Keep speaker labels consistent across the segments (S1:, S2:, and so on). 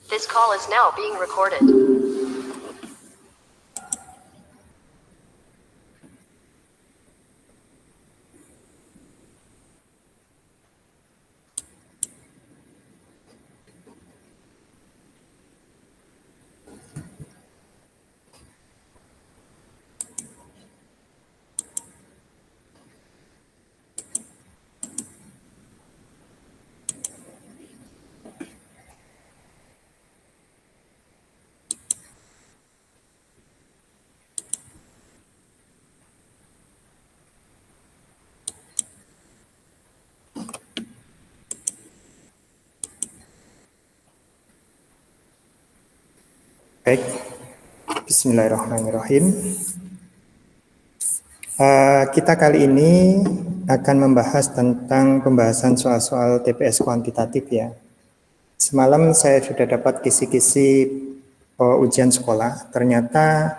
S1: This call is now being recorded.
S2: Baik, bismillahirrahmanirrahim. Kita kali ini akan membahas tentang pembahasan soal-soal TPS kuantitatif ya. Semalam saya sudah dapat kisi-kisi ujian sekolah. Ternyata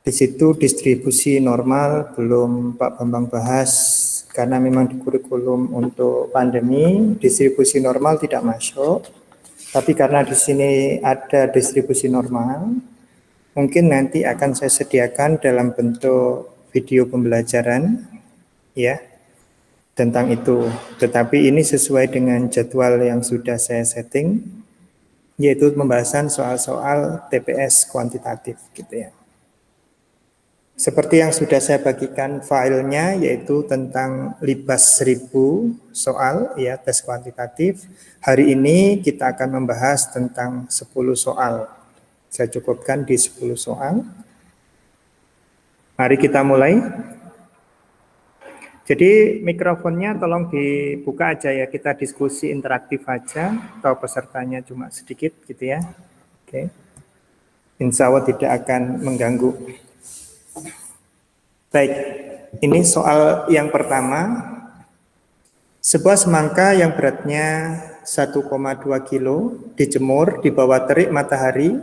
S2: di situ distribusi normal belum Pak Bambang bahas karena memang di kurikulum untuk pandemi distribusi normal tidak masuk. Tapi karena di sini ada distribusi normal, mungkin nanti akan saya sediakan dalam bentuk video pembelajaran ya tentang itu. Tetapi ini sesuai dengan jadwal yang sudah saya setting, yaitu pembahasan soal-soal TPS kuantitatif gitu ya. Seperti yang sudah saya bagikan filenya, yaitu tentang libas 1000 soal ya tes kuantitatif. Hari ini kita akan membahas tentang 10 soal. Saya cukupkan di 10 soal. Mari kita mulai. Jadi mikrofonnya tolong dibuka aja ya, kita diskusi interaktif aja, atau pesertanya cuma sedikit gitu ya. Oke. Insya Allah tidak akan mengganggu. Baik, ini soal yang pertama. Sebuah semangka yang beratnya 1,2 kilo dijemur di bawah terik matahari.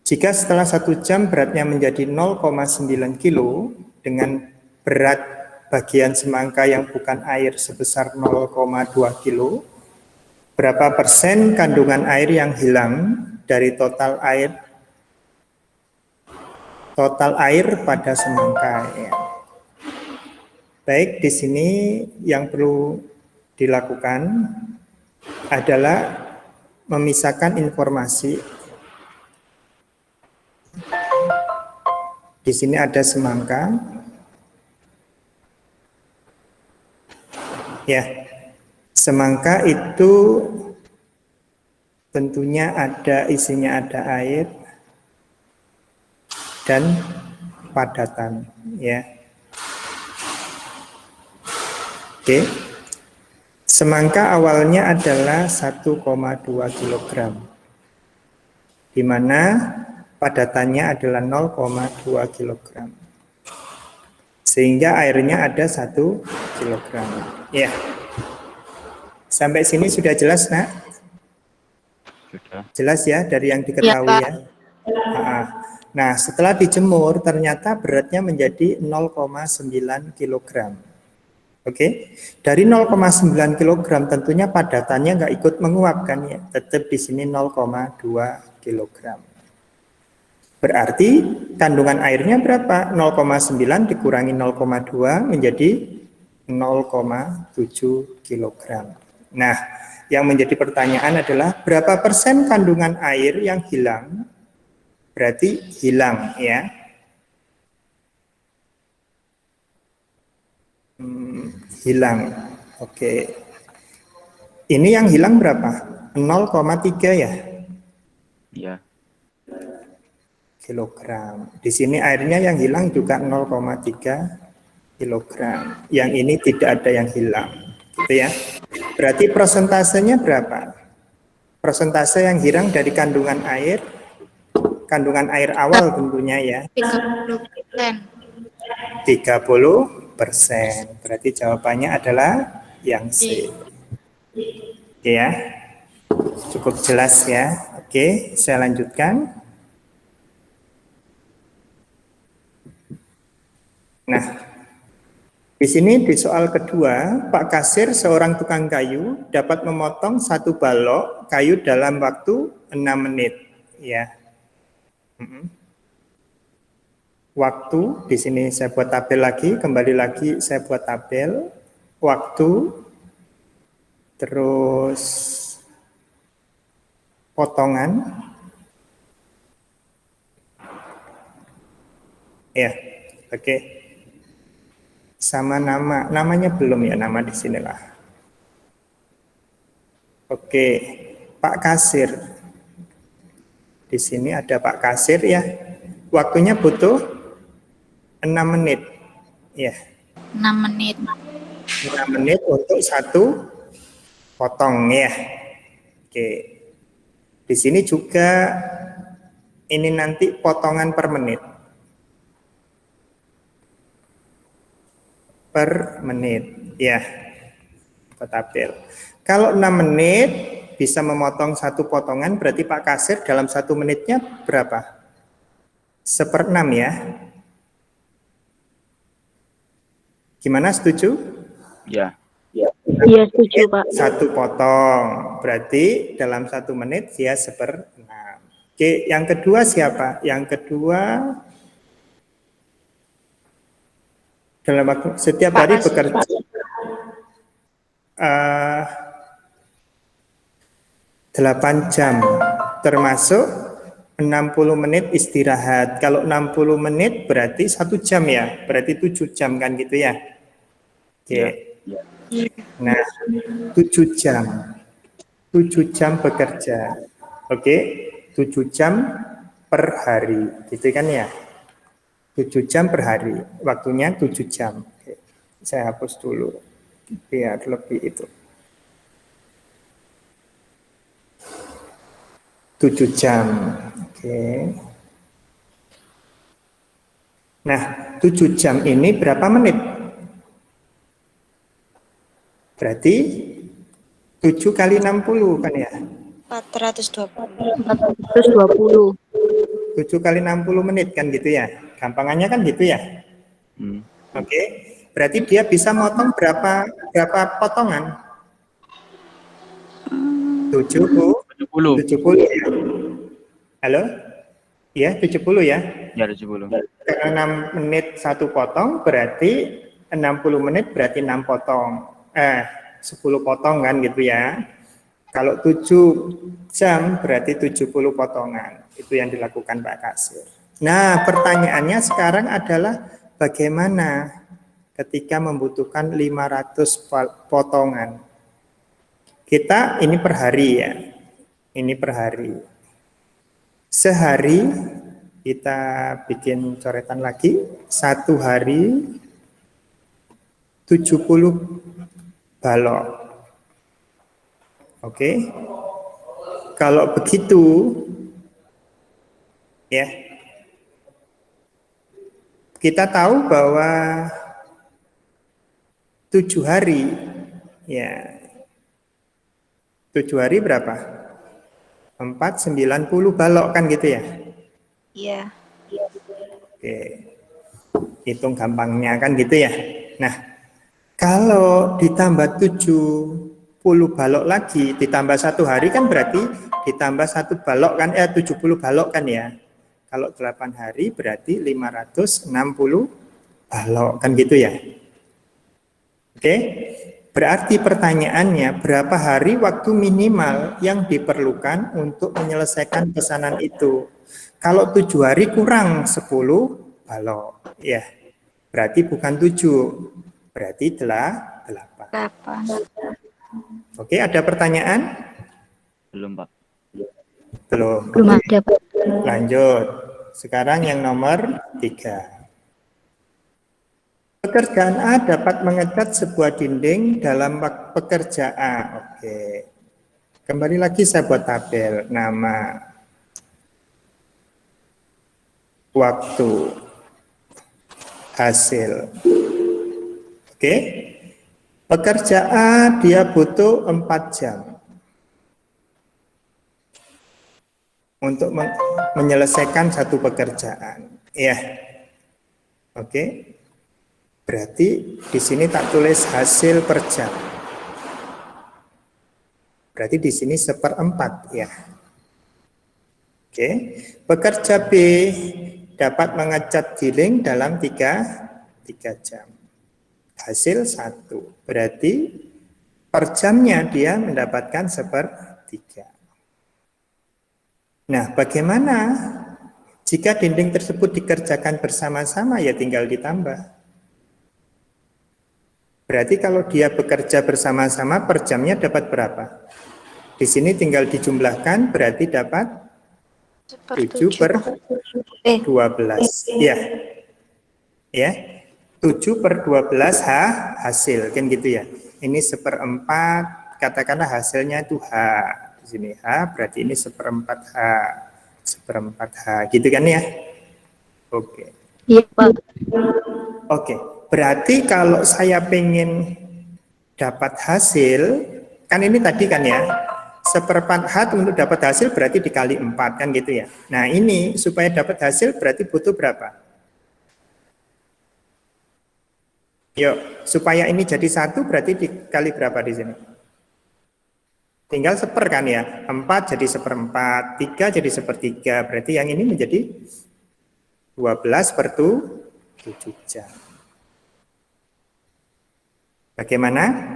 S2: Jika setelah 1 jam beratnya menjadi 0,9 kilo dengan berat bagian semangka yang bukan air sebesar 0,2 kilo, berapa persen kandungan air yang hilang dari total air pada semangka ya. Baik, di sini yang perlu dilakukan adalah memisahkan informasi. Di sini ada semangka. Ya. Semangka itu tentunya isinya ada air dan padatan ya. Oke. Semangka awalnya adalah 1,2 kg. Di mana padatannya adalah 0,2 kg. Sehingga airnya ada 1 kg. Ya. Sampai sini sudah jelas, Nak? Jelas ya dari yang diketahui ya. Nah, setelah dijemur ternyata beratnya menjadi 0,9 kg. Oke, dari 0,9 kg tentunya padatannya nggak ikut menguap kan ya, tetap di sini 0,2 kg. Berarti kandungan airnya berapa? 0,9 dikurangi 0,2 menjadi 0,7 kg. Nah, yang menjadi pertanyaan adalah berapa persen kandungan air yang hilang? Berarti hilang ya. Hilang. Oke. Ini yang hilang berapa? 0,3 ya?
S3: Iya.
S2: Kilogram. Di sini airnya yang hilang juga 0,3 kilogram. Yang ini tidak ada yang hilang. Gitu ya. Berarti persentasenya berapa? Persentase yang hilang dari kandungan air awal tentunya ya.
S4: 30%.
S2: 30%. Berarti jawabannya adalah yang C. Oke ya. Cukup jelas ya. Oke, saya lanjutkan. Nah, Di sini di soal kedua, Pak Kasir seorang tukang kayu dapat memotong satu balok kayu dalam waktu 6 menit. Ya. Waktu di sini saya buat tabel lagi, kembali lagi saya buat tabel. Waktu, terus potongan. Ya, oke. Sama namanya belum ya, nama di sinilah. Oke, Pak Kasir. Di sini ada Pak Kasir ya. Waktunya butuh 6 menit. Ya,
S4: 6 menit.
S2: 6 menit untuk satu potong ya. Oke. Di sini juga ini nanti potongan per menit. Per menit, ya. Tabel. Kalau 6 menit bisa memotong satu potongan, berarti Pak Kasir dalam 1 menitnya berapa? 1/6 ya. Gimana, setuju?
S3: Ya.
S5: Iya, setuju, Pak.
S2: Satu potong, berarti dalam 1 menit dia 1/6. Oke, yang kedua siapa? Yang kedua dalam waktu setiap hari bekerja 8 jam, termasuk 60 menit istirahat. Kalau 60 menit berarti 1 jam ya, berarti 7 jam kan gitu ya. Oke. Nah, 7 jam. 7 jam bekerja. Oke, 7 jam per hari, gitu kan ya. 7 jam per hari, waktunya 7 jam. Oke. Saya hapus dulu, biar lebih itu. 7 jam. Oke. Nah, 7 jam ini berapa menit? Berarti 7 kali 60 kan ya?
S4: 420.
S5: 420.
S2: 7 kali 60 menit kan gitu ya? Gampangannya kan gitu ya? Oke. Berarti dia bisa motong berapa potongan? 70 ya. Halo? Ya, 70 ya.
S3: Ya, 70.
S2: Karena 6 menit satu potong berarti 60 menit berarti 6 potong. 10 potong kan gitu ya. Kalau 7 jam berarti 70 potongan. Itu yang dilakukan Pak Kasir. Nah, pertanyaannya sekarang adalah bagaimana ketika membutuhkan 500 potongan. Kita ini per hari ya. Ini per hari. Sehari kita bikin coretan lagi. 1 hari 70 balok. Oke. Kalau begitu ya, kita tahu bahwa 7 hari ya. 7 hari berapa? 490 balok kan gitu ya?
S4: Iya.
S2: Oke. Hitung gampangnya kan gitu ya. Nah, kalau ditambah 70 balok lagi, ditambah 1 hari kan berarti ditambah 1 balok kan, 70 balok kan ya. Kalau 8 hari berarti 560 balok kan gitu ya. Oke. Berarti pertanyaannya, berapa hari waktu minimal yang diperlukan untuk menyelesaikan pesanan itu? Kalau 7 hari kurang 10 balok, ya. Berarti bukan 7, berarti 8.
S4: 8.
S2: Oke, ada pertanyaan?
S3: Belum, Pak.
S2: Belum.
S5: Belum ada, Pak.
S2: Lanjut. Sekarang yang nomor 3. Pekerjaan A dapat mengecat sebuah dinding dalam pekerja A. Oke. Kembali lagi saya buat tabel. Nama, waktu, hasil. Oke. Pekerja A dia butuh 4 jam untuk menyelesaikan satu pekerjaan. Ya. Oke. Berarti di sini tak tulis hasil per jam. Berarti di sini 1/4 ya. Oke. Pekerja B dapat mengecat giling dalam 3 jam. Hasil 1. Berarti per jamnya dia mendapatkan 1/3. Nah, bagaimana jika dinding tersebut dikerjakan bersama-sama? Ya tinggal ditambah. Berarti kalau dia bekerja bersama-sama per jamnya dapat berapa? Di sini tinggal dijumlahkan, berarti dapat 7/12. Ya. Ya. 7/12 hasil, kan gitu ya. Ini 1/4, katakanlah hasilnya itu H. Di sini H, berarti ini 1/4 H. 1/4 H, gitu kan ya? Oke.
S5: Iya, Pak.
S2: Oke, berarti kalau saya pengen dapat hasil, kan ini tadi kan ya, 1/4 H untuk dapat hasil berarti dikali 4, kan gitu ya. Nah ini supaya dapat hasil berarti butuh berapa? Yuk, supaya ini jadi 1 berarti dikali berapa di sini? Tinggal 1/4 kan ya, 4 jadi 1/4, 3 jadi 1/3, berarti yang ini menjadi 12/7 jam. Bagaimana?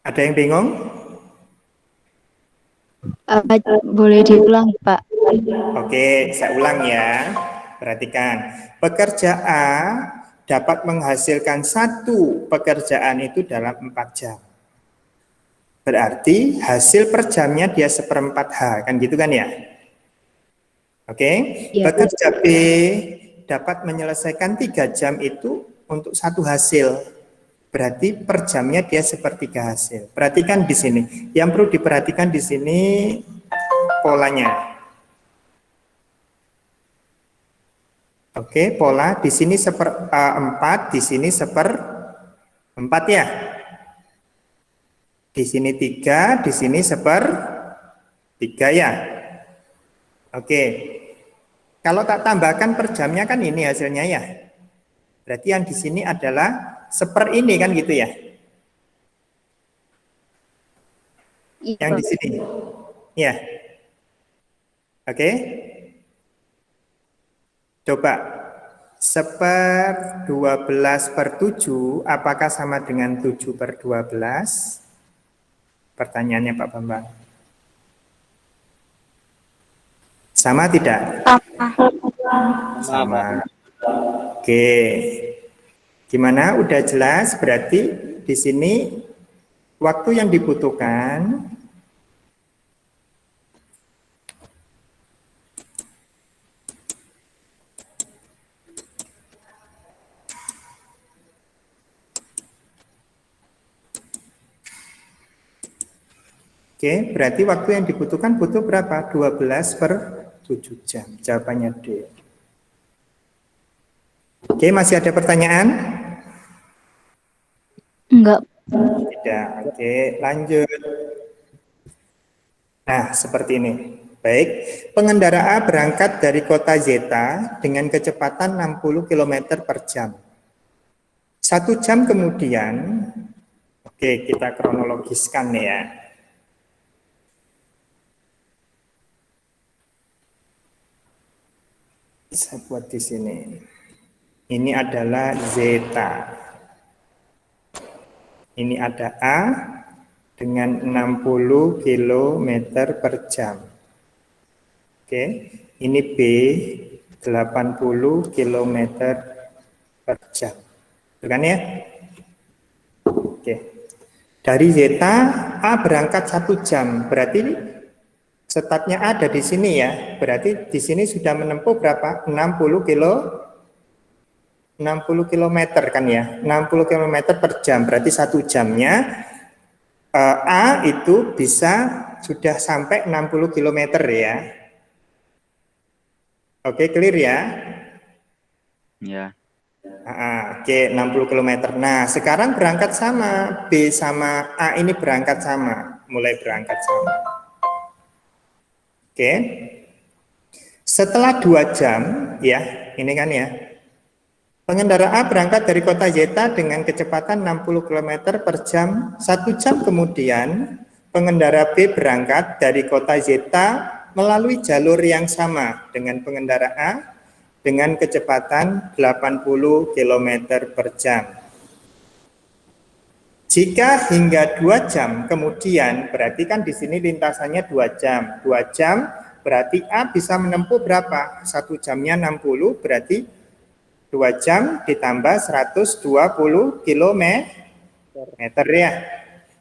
S2: Ada yang bingung?
S5: Boleh diulang, Pak?
S2: Oke, saya ulang ya. Perhatikan. Pekerja A dapat menghasilkan 1 pekerjaan itu dalam 4 jam. Berarti hasil per jamnya dia 1/4 H, kan gitu kan ya? Oke,
S5: Ya.
S2: pekerja B dapat menyelesaikan 3 jam itu untuk 1 hasil. Berarti per jamnya dia 1/3 hasil. Perhatikan di sini. Yang perlu diperhatikan di sini polanya. Oke, pola di sini 1/4, di sini 1/4 ya. Di sini 3, di sini 1/3 ya. Oke. Kalau tak tambahkan per jamnya kan ini hasilnya ya. Berarti yang di sini adalah 1/4 ini kan gitu ya.
S5: Iya,
S2: Yang
S5: Pak.
S2: di sini. Ya. Oke. Coba 1/12/7 apakah sama dengan 7/12? Pertanyaannya Pak Bambang. Sama tidak? Sama. Oke. Gimana? Udah jelas? Berarti di sini waktu yang dibutuhkan Oke, berarti waktu yang dibutuhkan butuh berapa? 12/7 jam. Jawabannya D. Oke, masih ada pertanyaan?
S5: Enggak.
S2: Tidak. Oke, lanjut. Nah, seperti ini. Baik, pengendara A berangkat dari kota Zeta dengan kecepatan 60 km per jam. 1 jam kemudian, oke, kita kronologiskan ya. Saya buat di sini. Ini adalah zeta. Ini ada A dengan 60 km per jam. Oke, ini B 80 km per jam. Itu kan ya? Oke. Dari zeta A berangkat 1 jam. Berarti startnya ada di sini ya. Berarti di sini sudah menempuh berapa? 60 km kan ya. 60 km per jam. Berarti 1 jamnya A itu bisa sudah sampai 60 km ya. Oke, clear ya?
S3: Ya.
S2: Oke, 60 km. Nah, sekarang berangkat sama. B sama A ini berangkat sama. Mulai berangkat sama. Oke. Setelah 2 jam, ya, ini kan ya, pengendara A berangkat dari kota Zeta dengan kecepatan 60 km per jam. 1 jam kemudian, pengendara B berangkat dari kota Zeta melalui jalur yang sama dengan pengendara A dengan kecepatan 80 km per jam. Jika hingga 2 jam kemudian, berarti kan di sini lintasannya 2 jam. 2 jam berarti A bisa menempuh berapa? 1 jamnya 60, berarti 2 jam ditambah 120 km ya.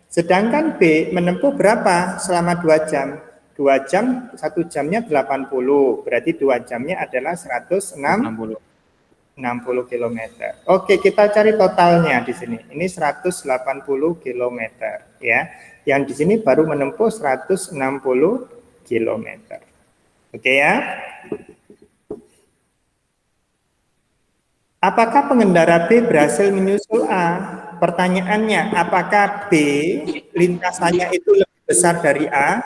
S2: Sedangkan B menempuh berapa selama 2 jam? 2 jam, 1 jamnya 80, berarti 2 jamnya adalah 160 km. Oke, kita cari totalnya di sini. Ini 180 km ya. Yang di sini baru menempuh 160 km. Oke ya. Apakah pengendara B berhasil menyusul A? Pertanyaannya, apakah B lintasannya itu lebih besar dari A?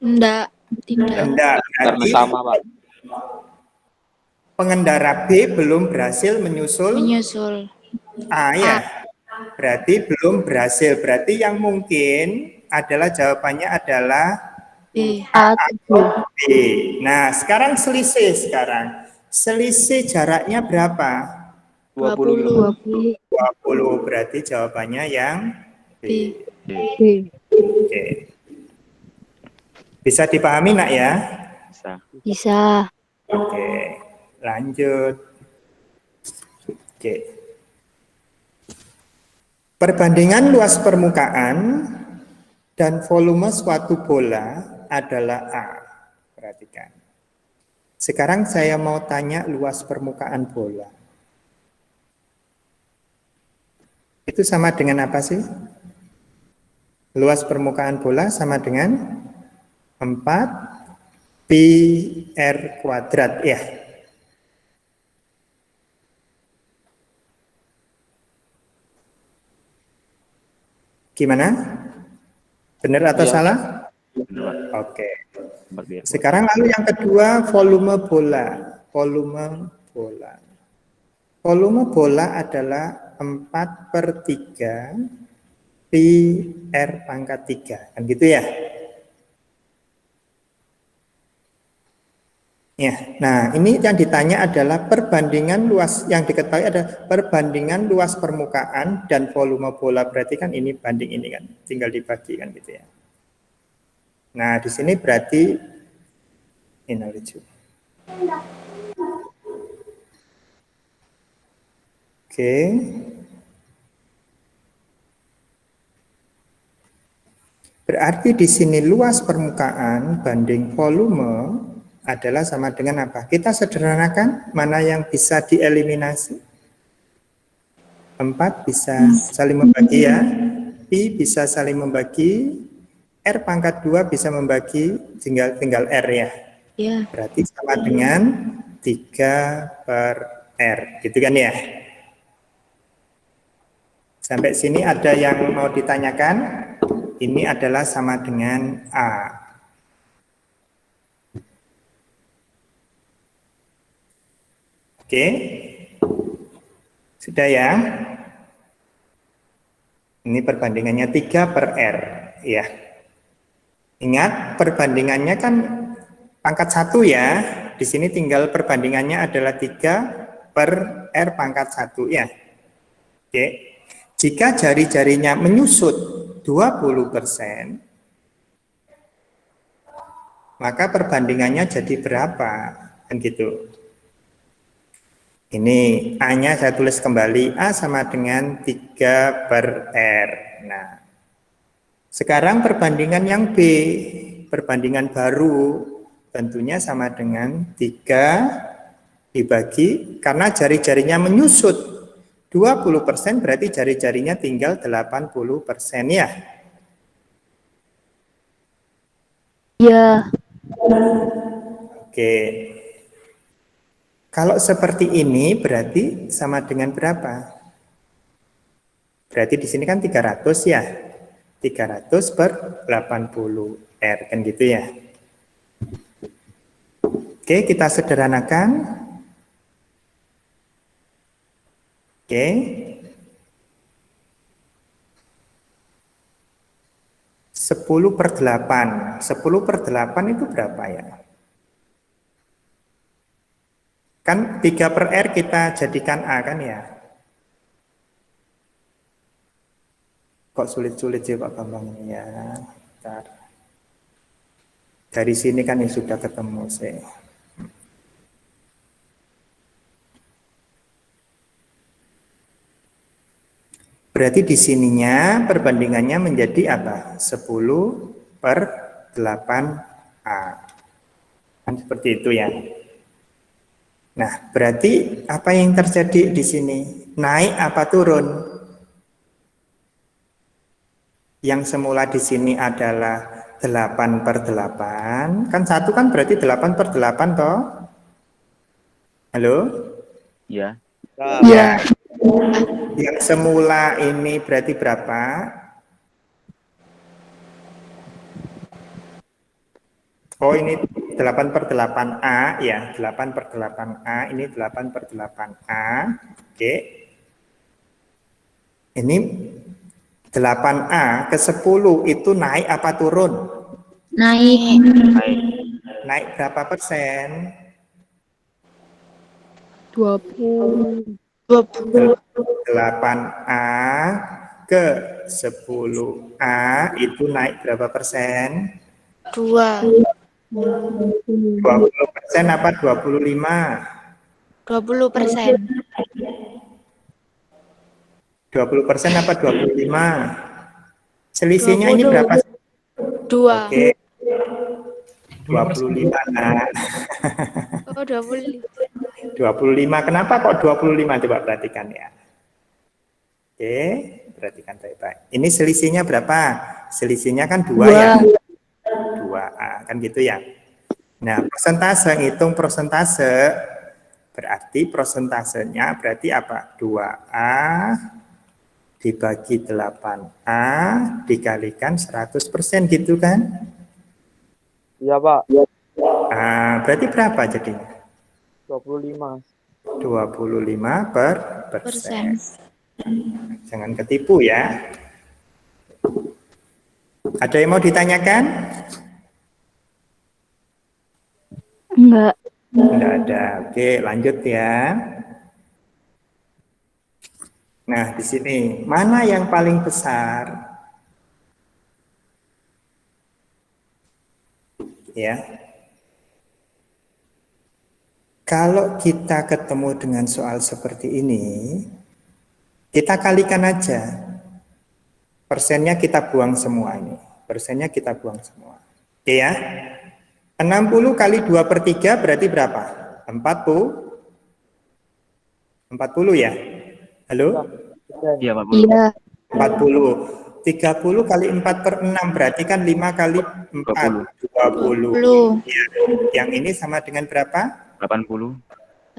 S4: Enggak, tidak.
S2: Tidak.
S3: Karena sama, Pak.
S2: Pengendara B belum berhasil menyusul
S4: Menyusul.
S2: A ya. Berarti belum berhasil. Berarti yang mungkin adalah jawabannya adalah
S4: B.
S5: A
S2: atau B. Nah, sekarang selisih sekarang. Selisih jaraknya berapa?
S3: 20.
S5: 20
S2: 20. Berarti jawabannya yang B.
S5: B.
S2: Oke. Bisa dipahami nak ya?
S3: Bisa.
S5: Bisa.
S2: Oke. Lanjut. Oke. Perbandingan luas permukaan dan volume suatu bola adalah A. Perhatikan. Sekarang saya mau tanya luas permukaan bola. Itu sama dengan apa sih? Luas permukaan bola sama dengan 4 pi r kuadrat ya. Gimana? Benar atau
S3: Iya.
S2: salah?
S3: Benar, Pak.
S2: Oke.
S3: Seperti itu.
S2: Sekarang lalu yang kedua, volume bola. Volume bola. Volume bola adalah 4/3 pi r pangkat 3. Kan gitu ya? Ya, nah ini yang ditanya adalah perbandingan luas, yang diketahui ada perbandingan luas permukaan dan volume bola. Berarti kan ini banding ini kan, tinggal dibagi kan gitu ya. Nah di sini berarti ini lucu. Oke. Berarti di sini luas permukaan banding volume adalah sama dengan apa? Kita sederhanakan, mana yang bisa dieliminasi? 4 bisa saling membagi ya. Pi bisa saling membagi. R pangkat 2 bisa membagi, tinggal R ya.
S4: Ya.
S2: Berarti sama dengan 3/R. Gitu kan ya? Sampai sini ada yang mau ditanyakan? Ini adalah sama dengan A. Oke, sudah ya. Ini perbandingannya 3/R, ya. Ingat perbandingannya kan pangkat 1 ya. Di sini tinggal perbandingannya adalah 3/R pangkat 1 ya. Oke. Jika jari-jarinya menyusut 20%, maka perbandingannya jadi berapa? Kan gitu. Ini A-nya saya tulis kembali, A sama dengan 3/R. Nah, sekarang perbandingan yang B, perbandingan baru, tentunya sama dengan 3 dibagi, karena jari-jarinya menyusut 20%, berarti jari-jarinya tinggal 80% ya.
S5: Ya.
S2: Oke. Kalau seperti ini berarti sama dengan berapa? Berarti di sini kan 300 ya. 300/80R kan gitu ya. Oke, kita sederhanakan. Oke. 10/8. 10/8 itu berapa ya? Kan 3/R kita jadikan A kan ya? Kok sulit-sulit sih Pak Bambang ini ya? Bentar. Dari sini kan yang sudah ketemu sih. Berarti di sininya perbandingannya menjadi apa? 10/8A. Kan seperti itu ya. Nah, berarti apa yang terjadi di sini? Naik apa turun? Yang semula di sini adalah 8/8. Kan 1 kan berarti 8/8 toh? Halo?
S3: Ya.
S2: Ya. Yang semula ini berarti berapa? Oh, ini 8/8A ya, 8/8A, ini 8/8A. Oke. Ini 8A ke 10 itu naik apa turun?
S4: Naik.
S2: Naik berapa persen?
S5: 20.
S2: 8A ke 10A itu naik berapa persen?
S4: 2.
S2: 20% apa 25?
S4: 20%.
S2: 20% apa 25? Selisihnya ini
S4: 20.
S2: berapa?
S4: 2.
S2: Oke. 25 nah.
S4: Oh, 25.
S2: 25. Kenapa kok 25? Coba perhatikan ya. Oke, perhatikan baik-baik. Ini selisihnya berapa? Selisihnya kan 2 ya. 2A kan gitu ya. Nah, persentase, ngitung persentase berarti persentasenya berarti apa? 2A dibagi 8A dikalikan 100% gitu kan?
S6: Iya, Pak.
S2: Berarti berapa jadinya?
S6: 25.
S2: 25%. Jangan ketipu ya. Ada yang mau ditanyakan?
S5: Enggak.
S2: Enggak ada. Oke, lanjut ya. Nah, di sini mana yang paling besar? Ya. Kalau kita ketemu dengan soal seperti ini, kita kalikan aja. Persennya kita buang semua ini. Persennya kita buang semua. Oke ya. 60 kali 2/3 berarti berapa? 40? 40 ya? Halo?
S3: Iya, Pak.
S5: Iya.
S2: 40. 30 kali 4/6 berarti kan 5 kali 4. 20.
S4: 20.
S2: Ya. Yang ini sama dengan berapa?
S3: 80.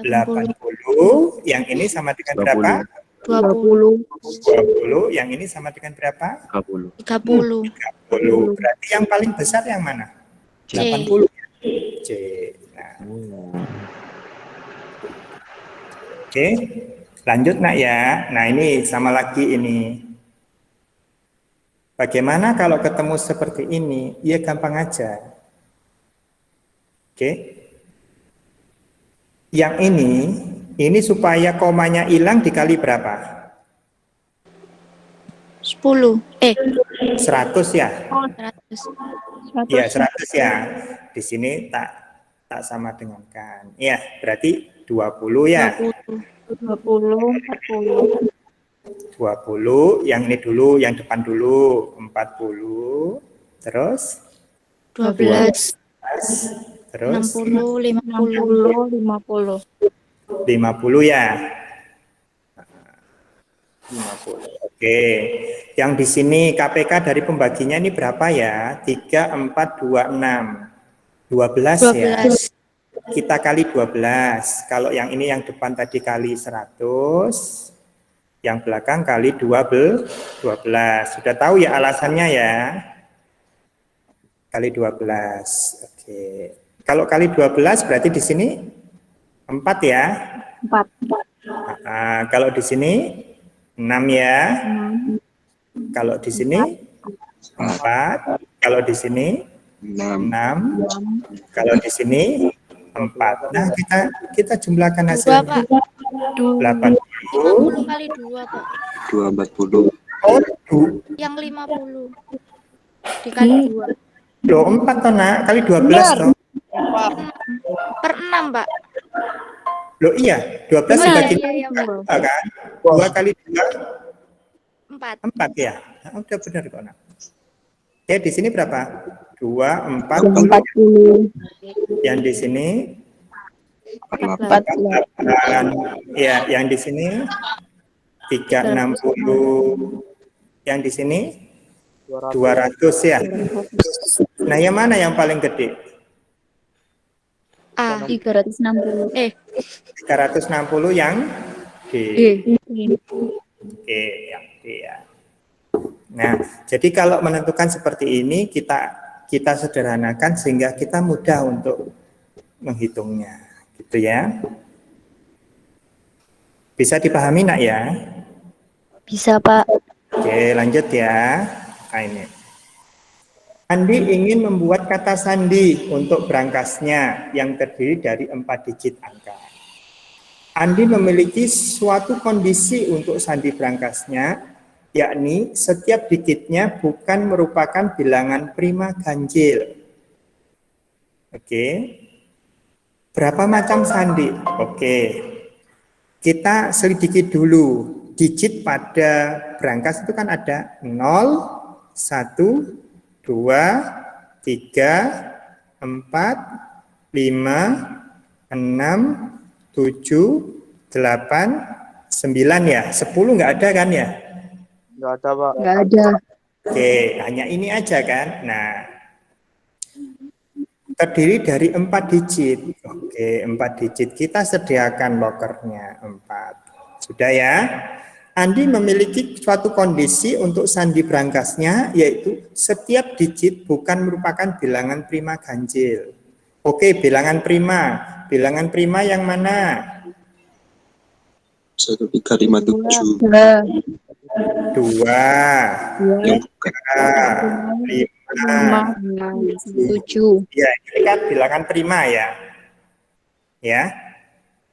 S2: 80. Yang ini sama dengan berapa?
S4: 20.
S2: 20. Yang ini sama dengan berapa?
S3: 30.
S4: 30.
S2: 30. Berarti yang paling besar yang mana?
S4: C.
S2: 80. C. Nah. Oke. Lanjut nak ya. Nah ini sama lagi ini. Bagaimana kalau ketemu seperti ini? Ya gampang aja. Oke. Yang ini supaya komanya hilang dikali berapa?
S4: 10.
S2: 100 ya?
S4: 100.
S2: Ya 100 ya. Di sini tak sama dengan kan. Ya, berarti 20 ya.
S5: 20, 40.
S2: 20, yang ini dulu, yang depan dulu 40. Terus
S4: 12.
S2: terus
S4: 60, 50.
S5: 50.
S2: 50 ya. 50. Oke. Yang di sini KPK dari pembaginya ini berapa ya? 3, 4, 2, 6. 12 ya.
S4: 12.
S2: Kita kali 12. Kalau yang ini yang depan tadi kali 100. Yang belakang kali 12. Sudah tahu ya alasannya ya? Kali 12. Oke. Kalau kali 12 berarti di sini 4 ya.
S5: 4.
S2: Kalau di sini 6 ya. Kalau di sini 4. Kalau di sini 6. Kalau di sini 4. Nah, kita jumlahkan
S4: Dua,
S2: hasilnya.
S4: Pak.
S2: 80.
S4: 50 kali 2, Pak.
S7: 240.
S2: Oh,
S4: Yang 50. Dikali 2.
S2: loh 4 toh nak, kali 12 toh.
S4: Per 6, Pak.
S2: Loh iya, 12
S4: Oh,
S2: dibagi
S4: iya, Pak.
S2: 2 kan? 2 kali 2,
S4: 4.
S2: 4 ya. Nah, udah benar kok nak. Ya di sini berapa? 2, 40.
S5: 40.
S2: Yang di sini
S5: 4.
S2: ya, yang di sini 360. Yang di sini 200 ya. Nah, yang mana yang paling gede?
S4: A.
S5: 360.
S2: 360 yang D. Oke, yang D ya. Nah, jadi kalau menentukan seperti ini kita sederhanakan sehingga kita mudah untuk menghitungnya, gitu ya. Bisa dipahami nak ya?
S5: Bisa, Pak.
S2: Oke, lanjut ya. Nah, ini. Andi ingin membuat kata sandi untuk brangasnya yang terdiri dari 4 digit angka. Andi memiliki suatu kondisi untuk sandi brangasnya, yakni setiap digitnya bukan merupakan bilangan prima ganjil. Oke. Berapa macam sandi? Oke. Kita selidiki dulu. Digit pada brankas itu kan ada 0, 1, 2, 3, 4, 5, 6, 7, 8, 9 ya. 10 nggak ada kan ya?
S6: Nggak ada, Pak.
S5: Nggak ada.
S2: Oke, hanya ini aja kan. Nah, terdiri dari 4 digit. Oke, 4 digit. Kita sediakan lokernya 4. Sudah ya? Andi memiliki suatu kondisi untuk sandi brangasnya, yaitu setiap digit bukan merupakan bilangan prima ganjil. Oke, bilangan prima. Bilangan prima yang mana?
S7: 1357.
S2: 2, 5,
S5: 7.
S2: ya, ini kan bilangan prima ya. Ya.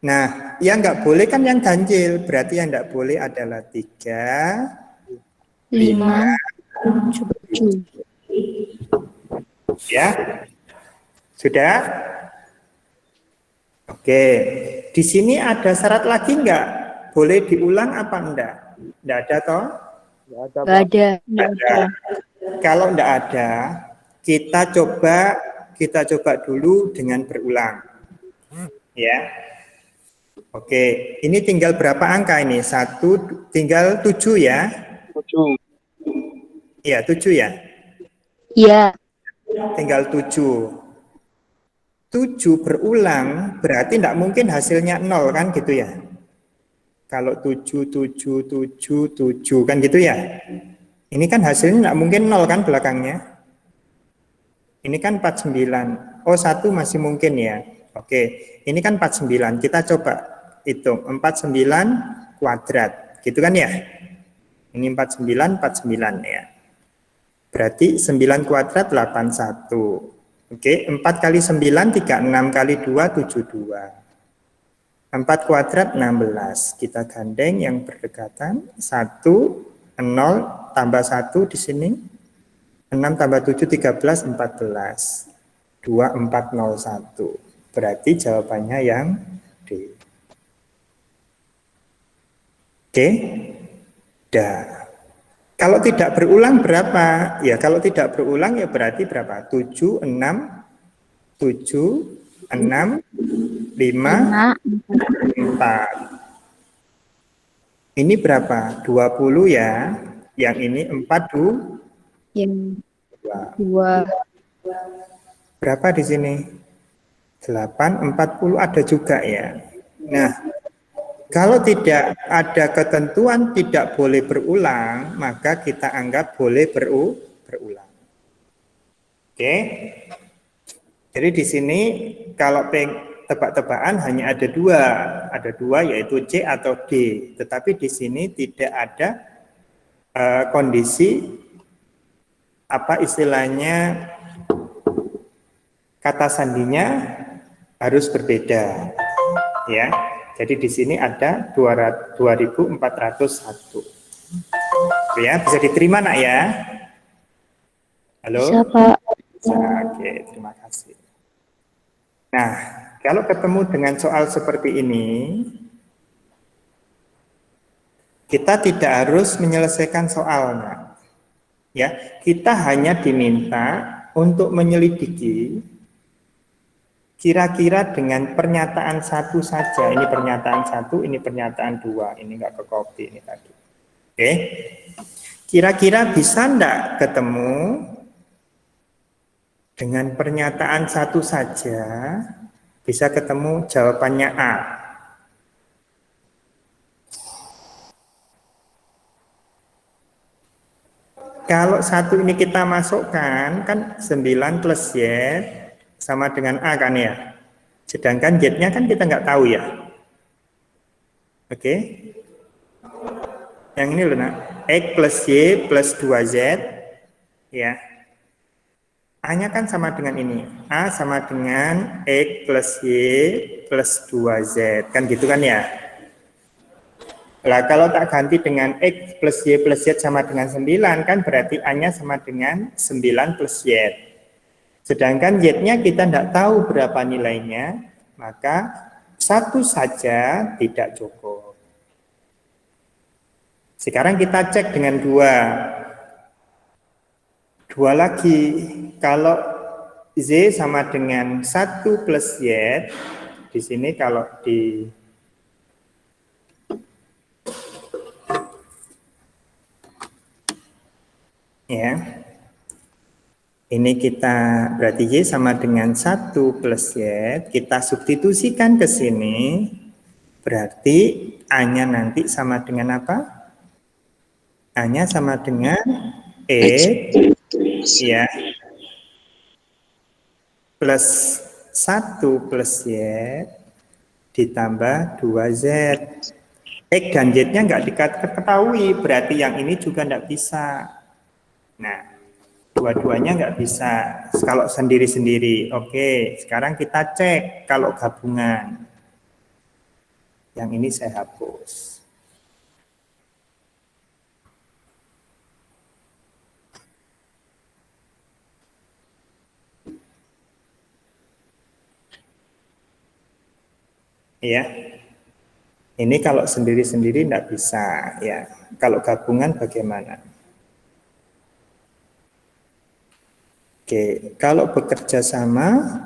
S2: Nah, yang nggak boleh kan yang ganjil. Berarti yang nggak boleh adalah 3, 5, 7. Ya. Sudah? Oke. Di sini ada syarat lagi nggak? Boleh diulang apa enggak? Enggak ada toh?
S6: Nggak ada,
S5: Nggak
S6: Pak.
S5: ada.
S2: Nggak ada. Kalau enggak ada, kita coba dulu dengan berulang. Ya. Oke, ini tinggal berapa angka ini? 1, tinggal 7 ya?
S6: 7.
S2: Iya, 7 ya?
S5: Iya.
S2: Tinggal 7. 7 berulang, berarti tidak mungkin hasilnya 0 kan gitu ya? Kalau 7, 7, 7, 7 kan gitu ya? Ini kan hasilnya tidak mungkin 0 kan belakangnya? Ini kan 49. Oh, 1 masih mungkin ya? Oke, ini kan 49. Kita coba hitung 49 kuadrat, gitu kan ya? Ini 49, 49 ya. Berarti 9 kuadrat 81. Oke, 4 kali 9, 36 kali 2, 72. 4 kuadrat 16. Kita gandeng yang berdekatan. 1, 0, tambah 1 di sini. 6 tambah 7, 13, 14. 2, 4, 0, 1. Berarti jawabannya yang D. Oke, dah. Kalau tidak berulang berapa? Ya, kalau tidak berulang ya berarti berapa? 7, 6, 7, 6, 5, 4. Ini berapa? 20 ya. Yang ini 4, 2.
S5: Yang 2.
S2: Berapa di sini? 8, 40 ada juga ya. Nah, kalau tidak ada ketentuan tidak boleh berulang, maka kita anggap boleh berulang. Oke. Jadi di sini kalau tebak-tebakan hanya ada dua yaitu C atau D. Tetapi di sini tidak ada kondisi apa istilahnya kata sandinya harus berbeda, ya. Jadi di sini ada 2401. Ya, bisa diterima nak ya? Halo?
S5: Bisa, Pak.
S2: Bisa, oke, terima kasih. Nah, kalau ketemu dengan soal seperti ini, kita tidak harus menyelesaikan soalnya. Ya, kita hanya diminta untuk menyelidiki kira-kira dengan pernyataan satu saja. Ini pernyataan satu, ini pernyataan dua. Ini enggak ke copy ini tadi. Oke. Kira-kira bisa enggak ketemu dengan pernyataan satu saja bisa ketemu jawabannya A. Kalau satu ini kita masukkan kan 9 plus Y sama dengan A kan ya. Sedangkan Z-nya kan kita nggak tahu ya. Oke. Yang ini loh nak. X plus Y plus 2Z. Ya. A-nya kan sama dengan ini. A sama dengan X plus Y plus 2Z. Kan gitu kan ya. Lah kalau tak ganti dengan X plus Y plus Z sama dengan 9 kan berarti A-nya sama dengan 9 plus Y. Sedangkan Z-nya kita tidak tahu berapa nilainya, maka satu saja tidak cukup. Sekarang kita cek dengan dua. Dua lagi, kalau Z sama dengan 1 plus Y, di sini kalau di ya, ini kita berarti Y sama dengan 1 plus Y, kita substitusikan ke sini, berarti A-nya nanti sama dengan apa? A-nya sama dengan ya, plus 1 plus Y ditambah 2Z. X dan Z-nya nggak diketahui, berarti yang ini juga nggak bisa. Nah, dua-duanya nggak bisa kalau sendiri-sendiri. Oke, sekarang kita cek kalau gabungan. Yang ini saya hapus. Ya, ini kalau sendiri-sendiri tidak bisa. Ya, kalau gabungan bagaimana? Oke, kalau bekerja sama,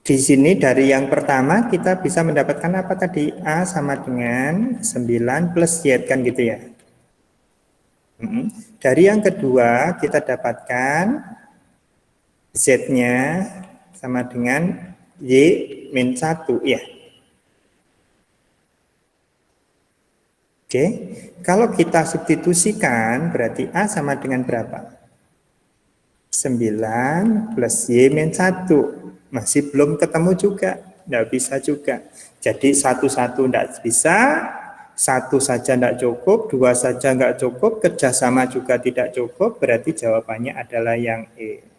S2: di sini dari yang pertama kita bisa mendapatkan apa tadi? A sama dengan 9 plus Y, kan gitu ya. Dari yang kedua kita dapatkan Z-nya sama dengan Y min 1, ya. Oke, kalau kita substitusikan berarti A sama dengan berapa? 9 plus Y min 1. Masih belum ketemu juga, tidak bisa juga. Jadi satu-satu tidak bisa, satu saja tidak cukup, dua saja nggak cukup, kerjasama juga tidak cukup, berarti jawabannya adalah yang E.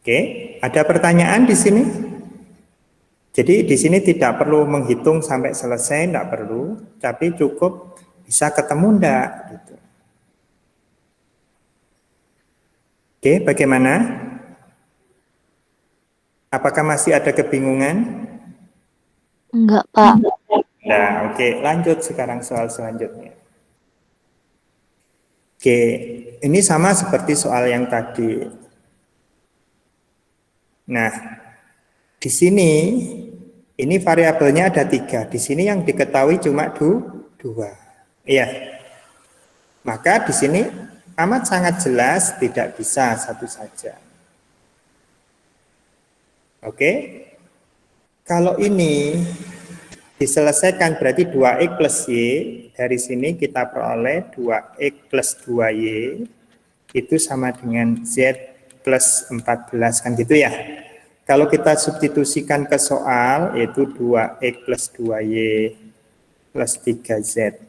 S2: Oke, ada pertanyaan di sini? Jadi di sini tidak perlu menghitung sampai selesai, tidak perlu, tapi cukup bisa ketemu enggak gitu. Oke, bagaimana? Apakah masih ada kebingungan?
S5: Enggak, Pak.
S2: Nah, oke, lanjut sekarang soal selanjutnya. Oke, ini sama seperti soal yang tadi. Nah, di sini ini variabelnya ada 3. Di sini yang diketahui cuma 2. Iya. Maka di sini amat sangat jelas tidak bisa satu saja. Oke. Kalau ini diselesaikan berarti 2X plus Y. Dari sini kita peroleh 2X plus 2Y itu sama dengan Z plus 14, kan gitu ya. Kalau kita substitusikan ke soal, yaitu 2X plus 2Y plus 3Z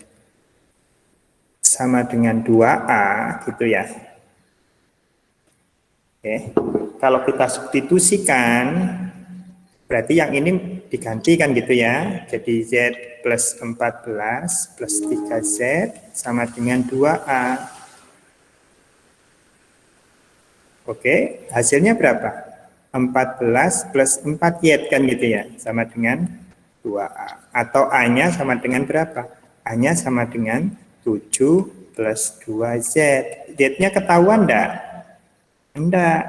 S2: sama dengan 2A, gitu ya. Oke. Kalau kita substitusikan, berarti yang ini digantikan gitu ya. Jadi Z plus 14 plus 3Z sama dengan 2A. Oke, hasilnya berapa? 14 plus 4Y kan gitu ya, sama dengan 2A. Atau A-nya sama dengan berapa? A-nya sama dengan 7 plus 2Z. Z-nya ketahuan enggak? Enggak.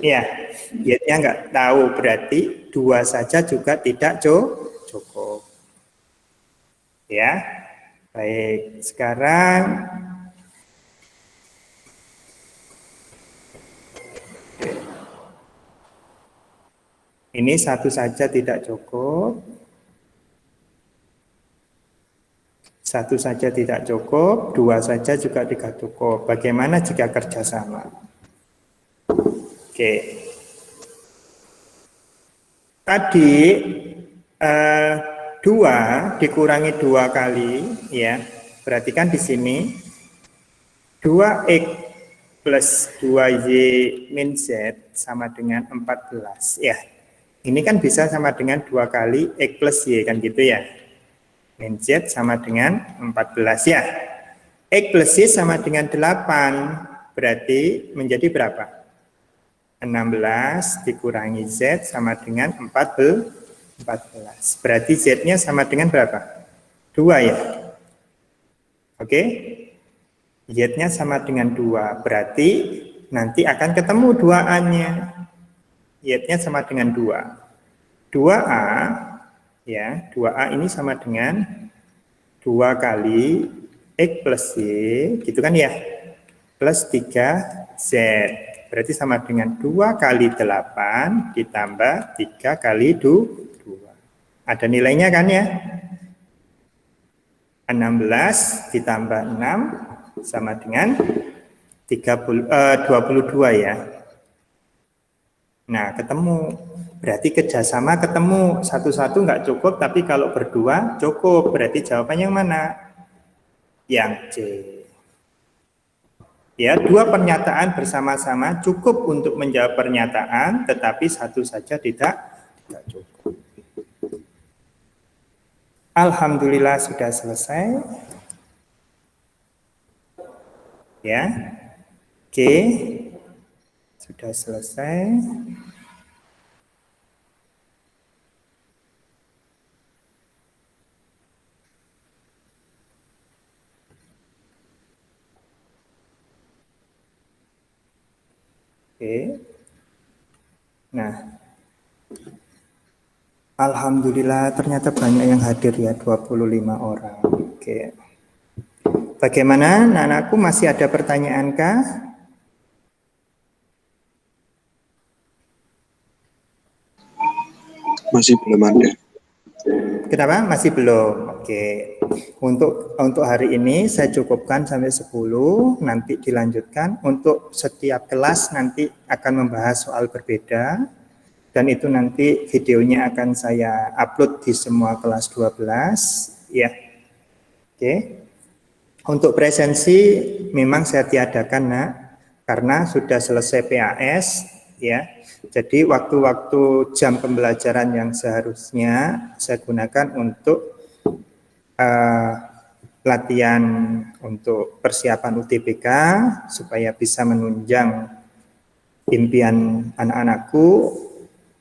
S2: Ya, Z-nya enggak tahu, berarti 2 saja juga tidak cukup. Ya, baik. Sekarang ini 1 saja tidak cukup. 1 saja tidak cukup, 2 saja juga tidak cukup. Bagaimana jika kerjasama? Oke. Tadi 2 dikurangi 2 kali, ya. Berarti kan di sini 2X plus 2Y min Z sama dengan 14, ya. Ini kan bisa sama dengan 2 kali X plus Y, kan gitu ya. Min Z sama dengan 14, ya. X plus Y sama dengan 8, berarti menjadi berapa? 16 dikurangi Z sama dengan 14. Berarti Z-nya sama dengan berapa? 2 ya. Oke. Z-nya sama dengan 2, berarti nanti akan ketemu 2A-nya. Z-nya sama dengan 2. 2A, ya, 2A ini sama dengan 2 kali X plus Y, gitu kan ya, plus 3Z. Berarti sama dengan 2 kali 8 ditambah 3 kali 2. Ada nilainya kan ya? 16 ditambah 6 sama dengan 22 ya. Nah, ketemu. Berarti kerjasama ketemu. Satu-satu nggak cukup, tapi kalau berdua cukup. Berarti jawabannya yang mana? Yang C. Ya, 2 pernyataan bersama-sama cukup untuk menjawab pernyataan, tetapi 1 saja tidak cukup. Alhamdulillah sudah selesai. Ya. Oke. Sudah selesai. Oke. Nah, alhamdulillah ternyata banyak yang hadir ya, 25 orang. Oke. Bagaimana anak-anakku, masih ada pertanyaan kah?
S7: Masih belum ada.
S2: Kenapa? Masih belum. Oke. Untuk hari ini saya cukupkan sampai 10, nanti dilanjutkan. Untuk setiap kelas nanti akan membahas soal berbeda, dan itu nanti videonya akan saya upload di semua kelas 12, ya. Oke. Untuk presensi memang saya tiadakan, Nak, karena sudah selesai PAS, ya. Jadi waktu-waktu jam pembelajaran yang seharusnya saya gunakan untuk latihan untuk persiapan UTBK supaya bisa menunjang impian anak-anakku.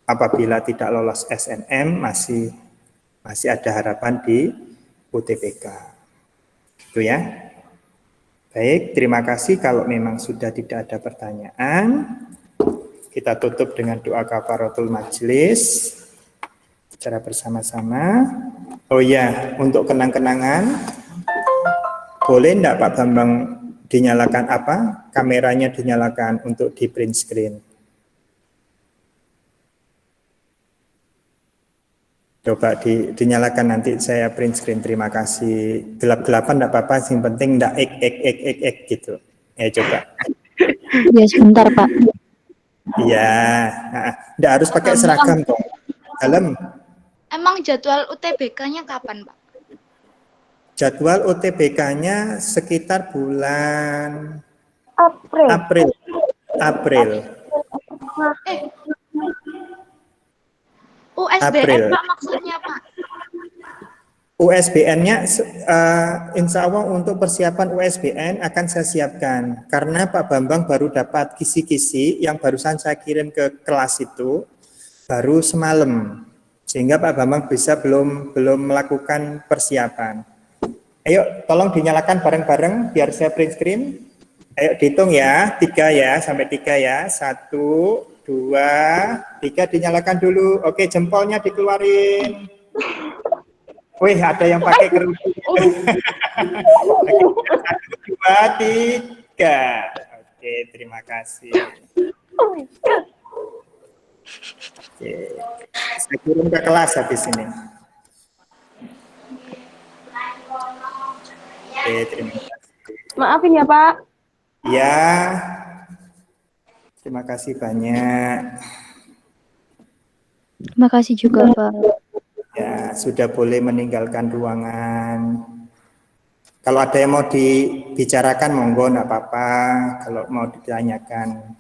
S2: Apabila tidak lolos SNM masih ada harapan di UTBK. Itu ya. Baik, terima kasih. Kalau memang sudah tidak ada pertanyaan, kita tutup dengan doa kafaratul majelis secara bersama-sama. Oh ya, untuk kenang-kenangan, boleh enggak Pak Bambang dinyalakan kameranya dinyalakan untuk di print screen? Coba dinyalakan, nanti saya print screen. Terima kasih. Gelap-gelapan enggak apa-apa, yang penting enggak ek gitu. Coba.
S5: Ya sebentar Pak.
S2: Iya, enggak harus pakai seragam toh. Dalam
S4: Emang jadwal UTBK-nya kapan, Pak?
S2: jadwal UTBK-nya sekitar bulan
S8: April.
S2: April.
S4: USBN,
S2: April.
S4: Pak, maksudnya, Pak?
S2: USBN-nya insya Allah untuk persiapan USBN akan saya siapkan karena Pak Bambang baru dapat kisi-kisi yang barusan saya kirim ke kelas itu baru semalam, sehingga Pak Bambang belum melakukan persiapan. Ayo tolong dinyalakan bareng-bareng biar saya print screen. Ayo dihitung ya, 3 ya, sampai 3 ya. 1, 2, 3 dinyalakan dulu. Oke, jempolnya dikeluarin. Wih, ada yang pakai kerudung. 1, 2, 3. Oke, terima kasih. Oke, saya kirim ke kelas habis ini. Oke, terima kasih.
S8: Maafin ya Pak.
S2: Ya, terima kasih banyak.
S5: Terima kasih juga Pak.
S2: Ya, sudah boleh meninggalkan ruangan. Kalau ada yang mau dibicarakan, monggo, enggak apa-apa. Kalau mau ditanyakan.